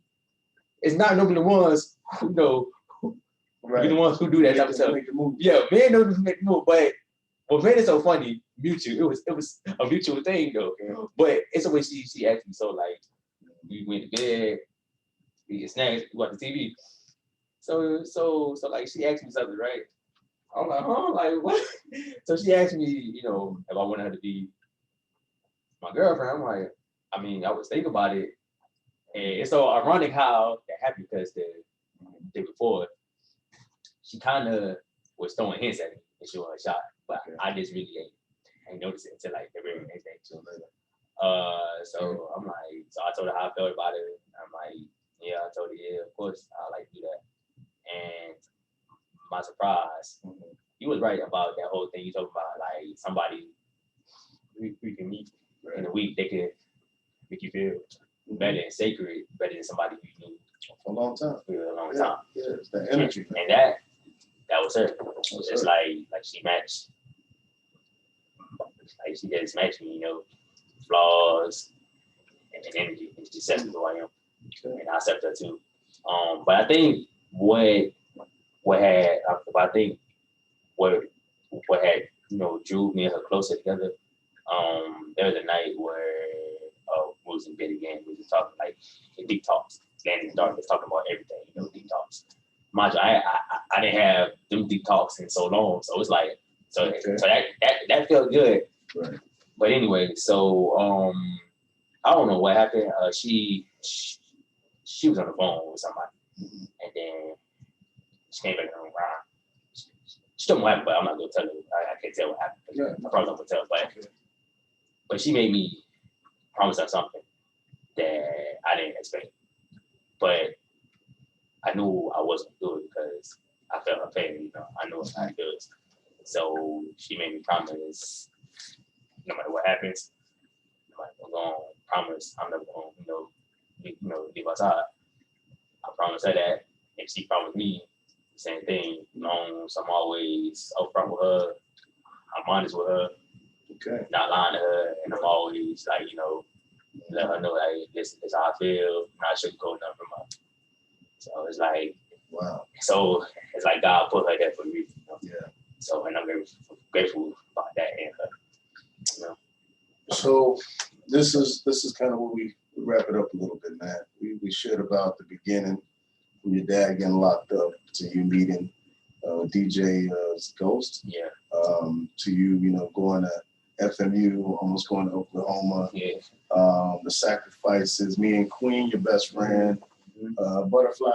It's not normally the ones who know. Right. The ones who do that type of stuff. Yeah, men don't make the move, but what made it so funny, mutual. It was a mutual thing though. Okay. But it's always she asked me, so like we went to bed, we get snacks, we watch the TV. So like she asked me something, right? I'm like, huh? Like what? So she asked me, you know, if I wanted her to be my girlfriend. I'm like, I mean, I was thinking about it. And it's so ironic how that happened because the day before, she kind of was throwing hints at me and she was a shot. But I just really ain't noticed it until like the very next day. So I'm like, so I told her how I felt about it. I'm like, yeah, I told her, yeah, of course, I like to do that. And my surprise, you was right about that whole thing you talking about, like somebody we can meet in a week, they could make you feel better and sacred, better than somebody you knew for a long time. For a long time. Yeah, it's the energy. And that was her. It's like she matched. Like she just matched me, you know, flaws and energy. And she accepted who I am. And I accept her too. But I think what had you know drew me and her closer together. There was a night where we was in bed again. We was talking like deep talks. Landon started talking about everything, you know, deep talks. Mind you, I didn't have them deep talks in so long, so it's like so that felt good. Right. But anyway, so I don't know what happened. She was on the phone with somebody, and then she came back in the room. She told me what happened, but I'm not gonna tell her. I can't tell what happened. I probably not gonna tell, but she made me promise her something, that I didn't expect. But I knew I wasn't good because I felt her pain, I knew how it feels. So she made me promise, no matter what happens, I'm gonna promise I'm never gonna, leave her side. I promised her that, and she promised me the same thing. So I'm always upfront with her. I'm honest with her. Okay. Not lying to her, and I'm always like, let her know that this is how I feel. I shouldn't go nothing from her. So it's like, wow. So it's like God put her there for me. Yeah. So, and I'm grateful about that and her. So this is kind of where we wrap it up a little bit, man. We shared about the beginning, from your dad getting locked up to you meeting DJ's Ghost. Yeah. To you, going to FMU, almost going to Oklahoma. Yeah. The sacrifices, me and Queen, your best friend, Butterfly.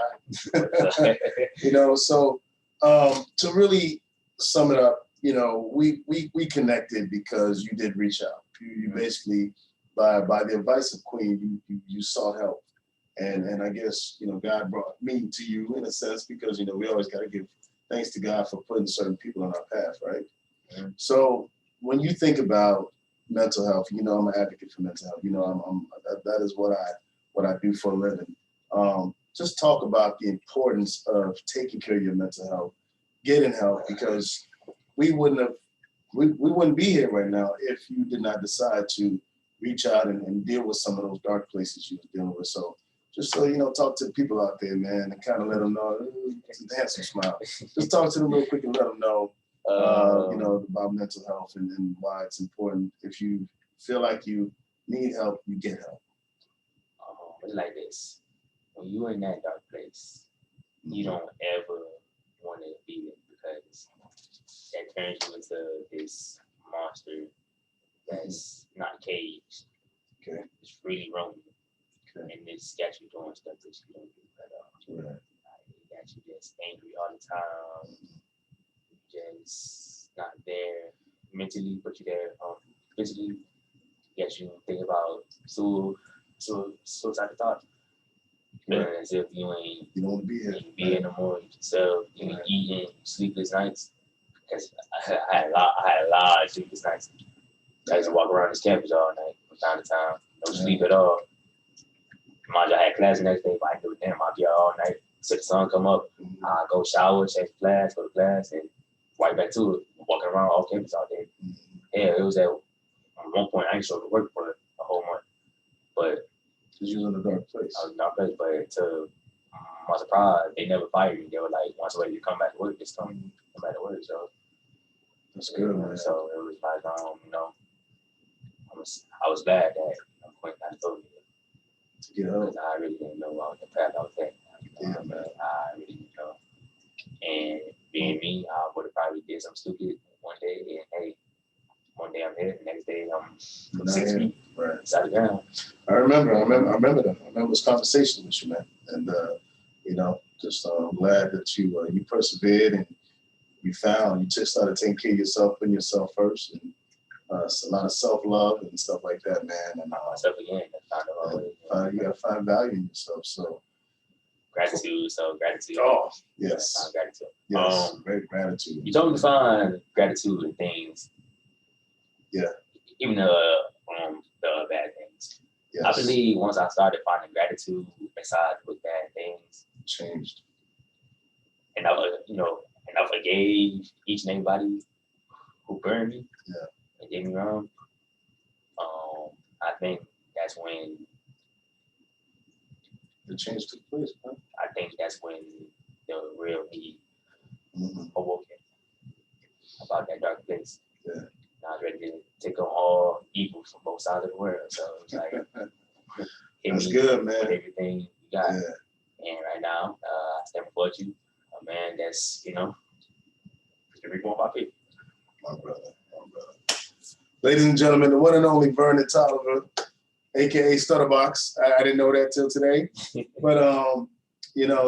So to really sum it up, we connected because you did reach out. You basically, by the advice of Queen, you sought help. And I guess, God brought me to you in a sense because, we always got to give thanks to God for putting certain people on our path, right? Mm-hmm. So when you think about mental health, I'm an advocate for mental health. That is what I do for a living. Just talk about the importance of taking care of your mental health, getting help, because we wouldn't be here right now if you did not decide to reach out and deal with some of those dark places you were dealing with. So just so talk to the people out there, man, and kind of let them know. Handsome smile. Just talk to them real quick and let them know, about mental health and why it's important. If you feel like you need help, you get help. It's like this. When you're in that dark place, you don't ever want to be there because that turns you into this monster that's not caged. Okay. It's really roaming. Okay. And it's got you doing stuff that you don't do at all. Right. It got you just angry all the time. Just not there mentally, but you're there physically. Get you think about suicidal thoughts. As if you don't want to be here. You be here no more. You yourself, you ain't eating, sleepless nights. Because I had a lot of sleepless nights. I used to walk around this campus all night from time to time. No sleep at all. Mind you, I had class the next day, but I knew damn, I'll be out all night. Till the sun come up, I go shower, change class, go to class, and right back to it. Walking around all campus all day. Yeah, it was at one point I ain't showed to work for a whole month. But because you was in a dark place. I was in a dark place, but to my surprise, they never fired me. They were like, once you come back to work, just come back to work. So that's good, man. So it was like, I was glad that Quinn kind of told me to get help. Because I really didn't know the path I was at. Yeah, man. I really didn't know. And being me, I would have probably did something stupid one day, and hey, one day I'm here, the next day I'm 6 feet inside the ground. I remember that. I remember this conversation with you, man. And just glad that you persevered and you started taking care of yourself, putting yourself first, and a lot of self-love and stuff like that, man. And myself again, you gotta find value in yourself. So gratitude. Oh, yes. Gratitude. Yes. Great gratitude. You told me to find gratitude in things. Yeah. Even the bad things. Yes. I believe once I started finding gratitude aside with bad things, changed. And I forgave each and everybody who burned me. Yeah. And did me wrong. I think that's when the change took place, man. I think that's when the real me awoke about that dark place. Yeah. I was ready to take on all evil from both sides of the world. So it was like, that's good, man. With everything you got. Yeah. And right now, I stand before you, a man that's, the Reborn By people. My brother. Ladies and gentlemen, the one and only Vernon Tolliver, aka Stutterbox. I didn't know that till today, but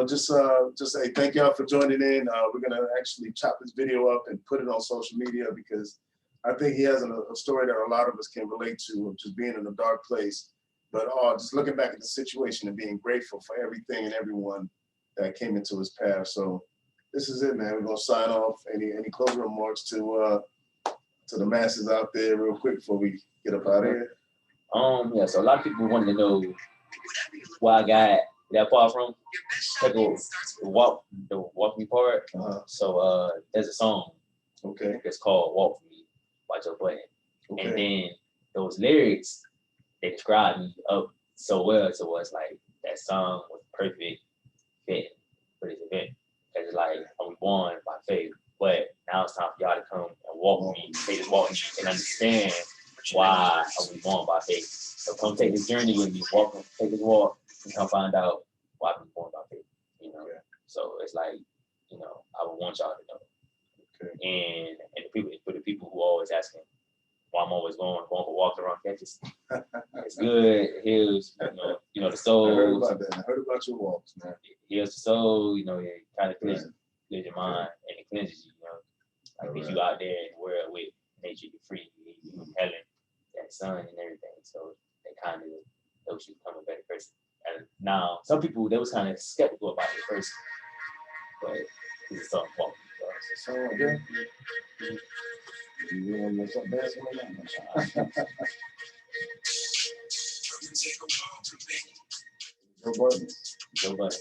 just say thank y'all for joining in. We're gonna actually chop this video up and put it on social media because I think he has a story that a lot of us can relate to, of just being in a dark place But just looking back at the situation and being grateful for everything and everyone that came into his path. So this is it, man. We're gonna sign off. Any closing remarks to the masses out there real quick before we get up out of here? Yeah, so a lot of people wanted to know where I got that far from. The walk me part. So there's a song. Okay. It's called "Walk for Me" by Joe Budden. Okay. And then those lyrics, they describe me up so well. So it's like that song was perfect fit for this event. Cause it's like I'm born by faith, but now it's time for y'all to come and walk with me. They just walk with me and understand why I was born by faith. So come take this journey with me, take this walk, and come find out why I was born by faith. You know. Yeah. So it's like, you know, I would want y'all to know. Okay. And the people who are always asking why I'm always going for walks around campus. It's good. It heals, you know, the soul. I heard about that. I heard about your walks, man. It heals the soul, you know, it kind of clears your mind and it cleanses you, you know. Like if you out there in the world with nature, you're free, you Helen, that sun and everything. So that kind of helps you become a better person. And now some people they was kind of skeptical about it first, but it's a song walk. So again, you want to make something bad Joe Budden. Joe Budden.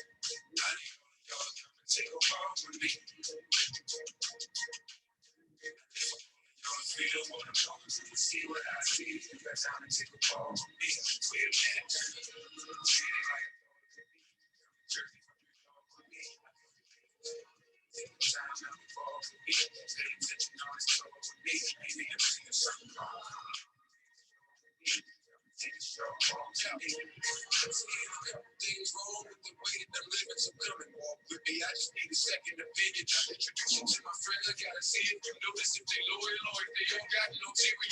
Things wrong with the way that I'm living, so come and walk with me. I just need a second opinion. I'll introduce you to my friends. I gotta see if you notice if they loyal or if they don't got no teary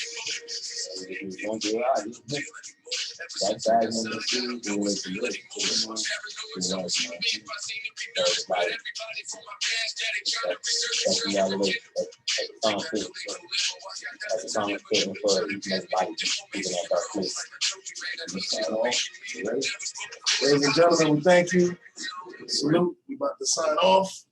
Ladies and gentlemen, we thank you. Salute. We about to sign off.